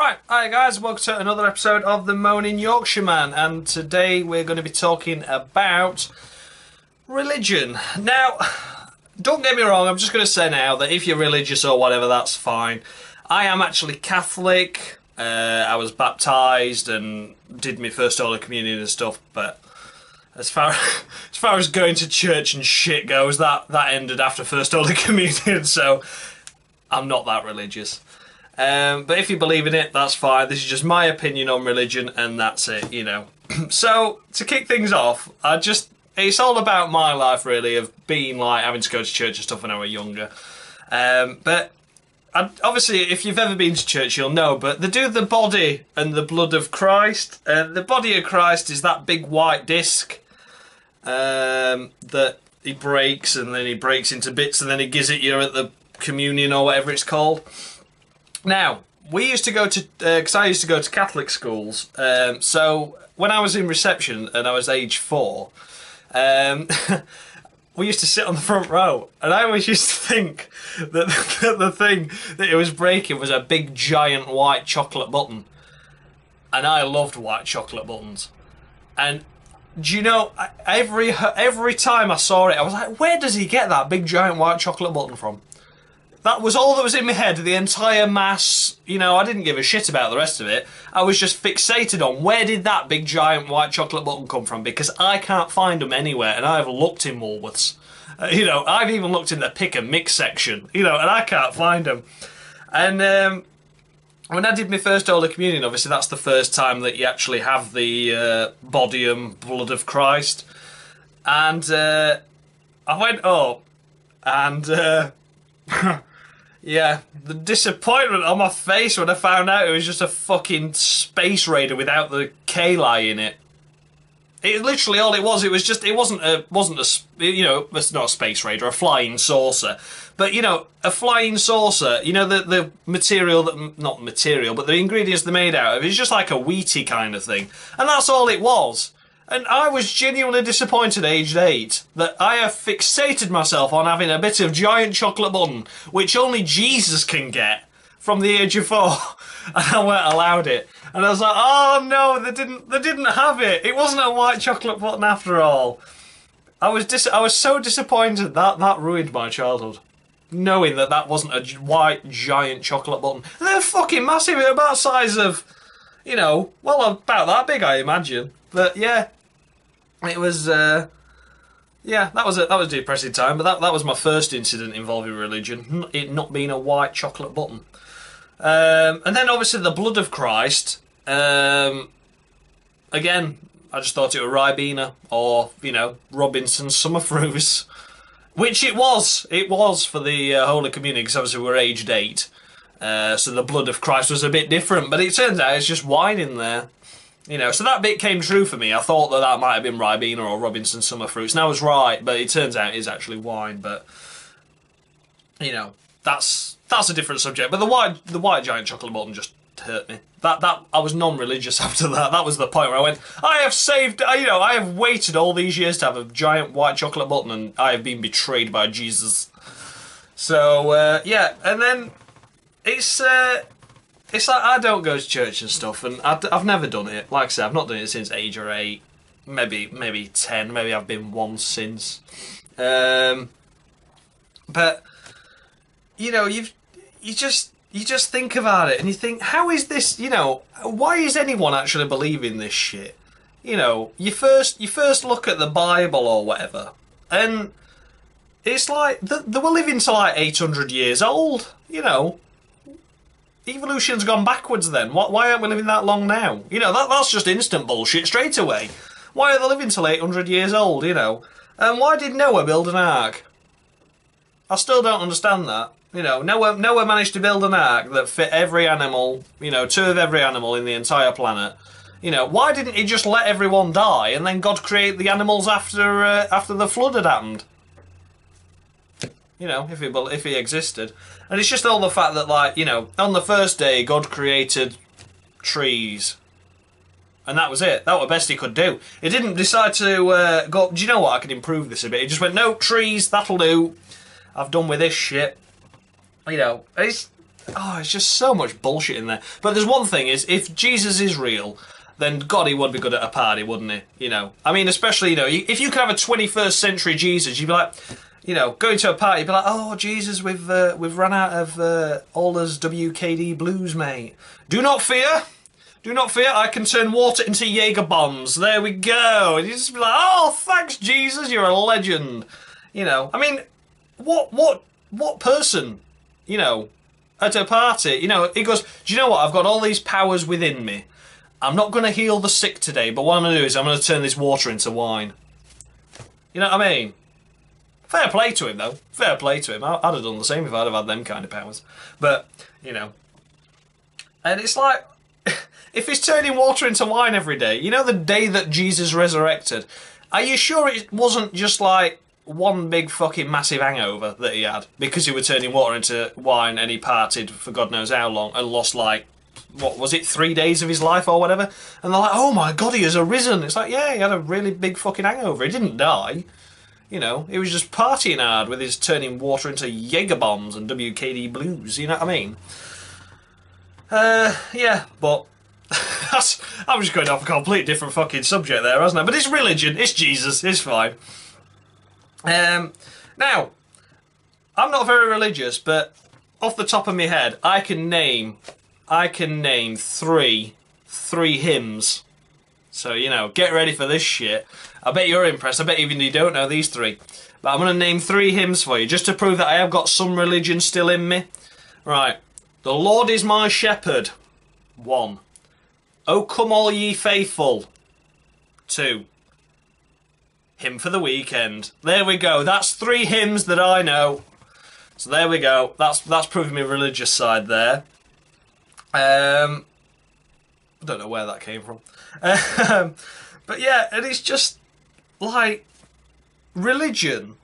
Right, hi guys, welcome to another episode of the Moaning Yorkshireman, and today we're going to be talking about religion. Now, don't get me wrong, I'm just going to say now that if you're religious or whatever, that's fine. I am actually Catholic. I was baptised and did my first Holy Communion and stuff, but as far as going to church and shit goes, that ended after first Holy Communion, so I'm not that religious. But if you believe in it, that's fine. This is just my opinion on religion, and that's it, you know. So, to kick things off, it's all about my life, really, of being, like, having to go to church and stuff when I was younger. But, obviously, if you've ever been to church, you'll know, but they do the body and the blood of Christ. The body of Christ is that big white disc that he breaks, and then he breaks into bits, and then he gives it you at the communion or whatever it's called. Now, we used to go to, because I used to go to Catholic schools, so when I was in reception and I was age 4, we used to sit on the front row, and I always used to think that the thing that it was breaking was a big giant white chocolate button, and I loved white chocolate buttons. And do you know, every time I saw it, I was like, where does he get that big giant white chocolate button from? That was all that was in my head, the entire mass. You know, I didn't give a shit about the rest of it. I was just fixated on where did that big giant white chocolate button come from, because I can't find them anywhere, and I've looked in Woolworths. You know, I've even looked in the pick and mix section, you know, and I can't find them. And when I did my first Holy Communion, obviously that's the first time that you actually have the body and blood of Christ. And I went up, and yeah, the disappointment on my face when I found out it was just a fucking Space Raider without the K-lie in it. It literally all it was just, it wasn't a, you know, it's not a Space Raider, a flying saucer. But, you know, a flying saucer, you know, the material, not material, but the ingredients they're made out of, it's just like a wheaty kind of thing. And that's all it was. And I was genuinely disappointed, aged 8, that I have fixated myself on having a bit of giant chocolate button, which only Jesus can get, from the age of 4, and I weren't allowed it. And I was like, oh no, they didn't have it. It wasn't a white chocolate button after all. I was so disappointed that ruined my childhood, knowing that wasn't a white giant chocolate button. And they're fucking massive, they're about the size of, you know, well, about that big, I imagine. But yeah. It was, yeah, that was a depressing time, but that was my first incident involving religion, it not being a white chocolate button. And then obviously the blood of Christ, again, I just thought it was Ribena, or, you know, Robinson's Summer Fruits, which it was for the Holy Communion, because obviously we were aged 8, so the blood of Christ was a bit different, but it turns out it's just wine in there. You know, so that bit came true for me. I thought that might have been Ribena or Robinson's Summer Fruits, and I was right, but it turns out it is actually wine. But, you know, that's a different subject. But the white giant chocolate button just hurt me. That I was non-religious after that. That was the point where I went, I have waited all these years to have a giant white chocolate button, and I have been betrayed by Jesus. So, yeah, and then it's like I don't go to church and stuff, and I've never done it. Like I said, I've not done it since age 8, maybe 10, maybe I've been once since. But you know, you just think about it, and you think, how is this? You know, why is anyone actually believing this shit? You know, you first look at the Bible or whatever, and it's like they were living to like 800 years old. You know. Evolution's gone backwards then. Why aren't we living that long now? You know, that's just instant bullshit straight away. Why are they living till 800 years old, you know? And why did Noah build an ark? I still don't understand that. You know, Noah managed to build an ark that fit every animal, you know, 2 of every animal in the entire planet. You know, why didn't he just let everyone die and then God create the animals after the flood had happened? You know, if he existed. And it's just all the fact that, like, you know, on the first day, God created trees. And that was it. That was the best he could do. He didn't decide to go, do you know what, I can improve this a bit. He just went, no, trees, that'll do. I've done with this shit. You know, Oh, it's just so much bullshit in there. But there's one thing is, if Jesus is real, then God, he would be good at a party, wouldn't he? You know, I mean, especially, you know, if you could have a 21st century Jesus, you'd be like, you know, going to a party, you'd be like, oh, Jesus, we've run out of Alder's WKD blues, mate. Do not fear. Do not fear, I can turn water into Jaeger bombs. There we go. And you just be like, oh, thanks, Jesus, you're a legend. You know, I mean, what person, you know, at a party, you know, he goes, do you know what? I've got all these powers within me. I'm not going to heal the sick today, but what I'm going to do is I'm going to turn this water into wine. You know what I mean? Fair play to him, though. Fair play to him. I'd have done the same if I'd have had them kind of powers. But, you know. And it's like, if he's turning water into wine every day, you know the day that Jesus resurrected, are you sure it wasn't just like one big fucking massive hangover that he had because he was turning water into wine and he partied for God knows how long and lost like, what was it, 3 days of his life or whatever? And they're like, oh my God, he has arisen. It's like, yeah, he had a really big fucking hangover. He didn't die. You know, he was just partying hard with his turning water into Jaeger bombs and WKD blues, you know what I mean? Yeah, but I'm just going off a complete different fucking subject there, hasn't I? But it's religion, it's Jesus, it's fine. Now, I'm not very religious, but off the top of my head, I can name three hymns. So, you know, get ready for this shit. I bet you're impressed. I bet even you don't know these three. But I'm going to name 3 hymns for you, just to prove that I have got some religion still in me. Right. The Lord is my shepherd. 1. O come all ye faithful. 2. Hymn for the weekend. There we go. That's 3 hymns that I know. So there we go. That's proving my religious side there. I don't know where that came from. But yeah, and it's just like religion.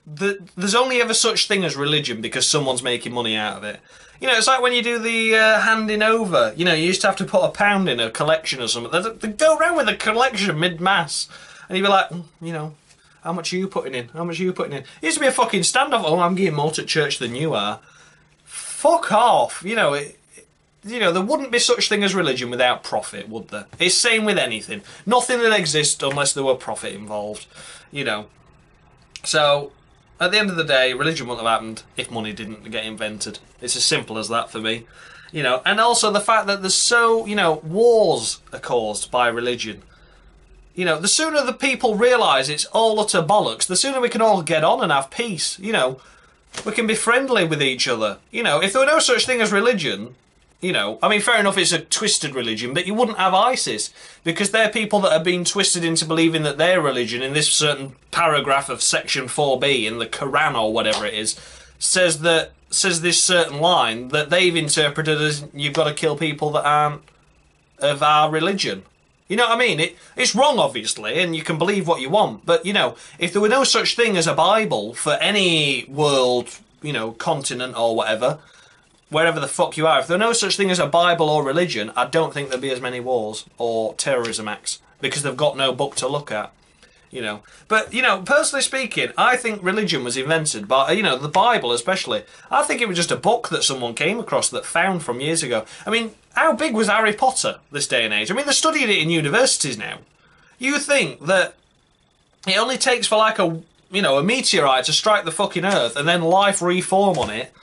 There's only ever such thing as religion because someone's making money out of it. You know, it's like when you do the handing over. You know, you used to have to put £1 in a collection or something. They go around with a collection mid-mass. And you'd be like, you know, how much are you putting in? How much are you putting in? It used to be a fucking standoff. Oh, I'm getting more to church than you are. Fuck off. You know, there wouldn't be such thing as religion without profit, would there? It's same with anything. Nothing that exists unless there were profit involved. You know. So, at the end of the day, religion wouldn't have happened if money didn't get invented. It's as simple as that for me. You know, and also the fact that there's so, you know, wars are caused by religion. You know, the sooner the people realise it's all utter bollocks, the sooner we can all get on and have peace. You know, we can be friendly with each other. You know, if there were no such thing as religion, you know, I mean, fair enough, it's a twisted religion, but you wouldn't have ISIS because they're people that are being twisted into believing that their religion, in this certain paragraph of section 4b in the Quran or whatever it is, says this certain line that they've interpreted as you've got to kill people that aren't of our religion. You know what I mean? It's wrong, obviously, and you can believe what you want. But, you know, if there were no such thing as a Bible for any world, you know, continent or whatever, wherever the fuck you are, if there were no such thing as a Bible or religion, I don't think there'd be as many wars or terrorism acts because they've got no book to look at. You know, but, you know, personally speaking, I think religion was invented by, you know, the Bible especially. I think it was just a book that someone came across that found from years ago. I mean, how big was Harry Potter this day and age? I mean, they're studying it in universities now. You think that it only takes for like a meteorite to strike the fucking earth and then life reform on it,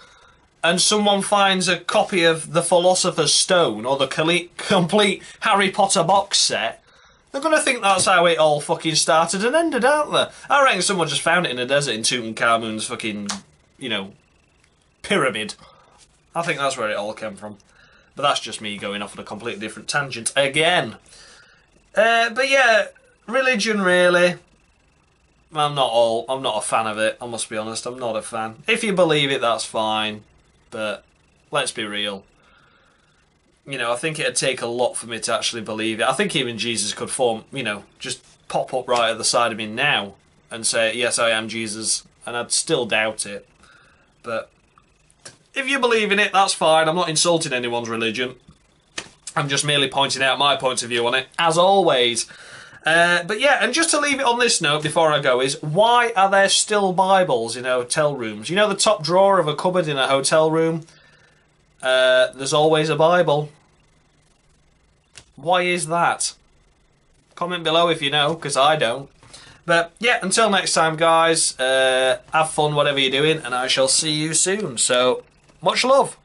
and someone finds a copy of the Philosopher's Stone or the complete Harry Potter box set, they're going to think that's how it all fucking started and ended, aren't they? I reckon someone just found it in a desert in Tutankhamun's fucking, you know, pyramid. I think that's where it all came from. But that's just me going off on a completely different tangent again. But yeah, religion really. I'm not a fan of it, I must be honest. I'm not a fan. If you believe it, that's fine. But let's be real. You know, I think it'd take a lot for me to actually believe it. I think even Jesus could just pop up right at the side of me now and say, yes, I am Jesus, and I'd still doubt it. But if you believe in it, that's fine. I'm not insulting anyone's religion. I'm just merely pointing out my point of view on it, as always. But yeah, and just to leave it on this note before I go is, why are there still Bibles in hotel rooms? You know the top drawer of a cupboard in a hotel room? there's always a Bible. Why is that? Comment below if you know, because I don't. But yeah, until next time, guys, have fun whatever you're doing, and I shall see you soon. So, much love.